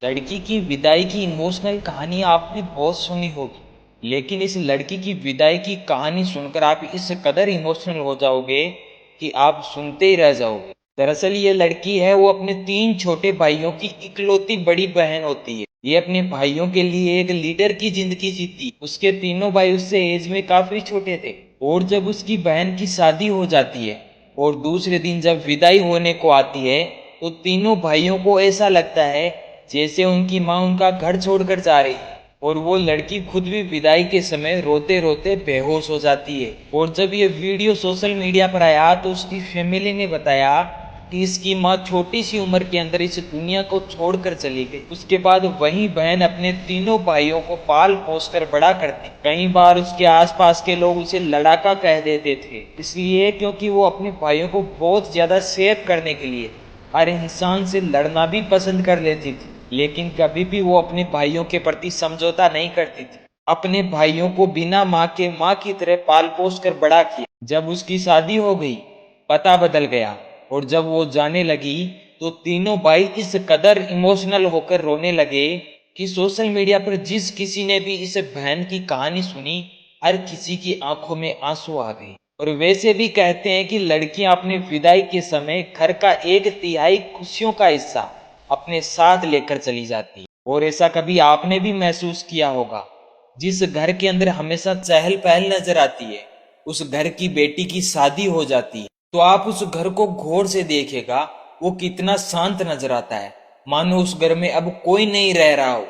लड़की की विदाई की इमोशनल कहानी आपने बहुत सुनी होगी, लेकिन इस लड़की की विदाई की कहानी सुनकर आप इस कदर इमोशनल हो जाओगे कि आप सुनते ही रह जाओगे। दरअसल ये लड़की है वो अपने 3 छोटे भाइयों की इकलौती बड़ी बहन होती है। ये अपने भाइयों के लिए एक लीडर की जिंदगी जीती। उसके तीनों भाई उससे एज में काफी छोटे थे और जब उसकी बहन की शादी हो जाती है और दूसरे दिन जब विदाई होने को आती है तो तीनों भाइयों को ऐसा लगता है जैसे उनकी माँ उनका घर छोड़कर जा रही है और वो लड़की खुद भी विदाई के समय रोते रोते बेहोश हो जाती है। और जब ये वीडियो सोशल मीडिया पर आया तो उसकी फैमिली ने बताया कि इसकी माँ छोटी सी उम्र के अंदर इस दुनिया को छोड़कर चली गई। उसके बाद वही बहन अपने तीनों भाइयों को पाल पोस कर बड़ा करती। कई बार उसके आसपास के लोग उसे लड़ाका कह देते थे, इसलिए क्योंकि वो अपने भाइयों को बहुत ज्यादा सेव करने के लिए हर इंसान से लड़ना भी पसंद कर लेती थी, लेकिन कभी भी वो अपने भाइयों के प्रति समझौता नहीं करती थी। अपने भाइयों को बिना माँ के माँ की तरह पाल पोस कर बड़ा किया। जब उसकी शादी हो गई, पता बदल गया और जब वो जाने लगी तो तीनों भाई इस कदर इमोशनल होकर रोने लगे कि सोशल मीडिया पर जिस किसी ने भी इस बहन की कहानी सुनी, हर किसी की आंखों में आंसू आ गए। और वैसे भी कहते हैं कि लड़कियां अपने विदाई के समय घर का 1/3 खुशियों का हिस्सा अपने साथ लेकर चली जाती है। और ऐसा कभी आपने भी महसूस किया होगा, जिस घर के अंदर हमेशा चहल पहल नजर आती है, उस घर की बेटी की शादी हो जाती है तो आप उस घर को गौर से देखेगा, वो कितना शांत नजर आता है, मानो उस घर में अब कोई नहीं रह रहा हो।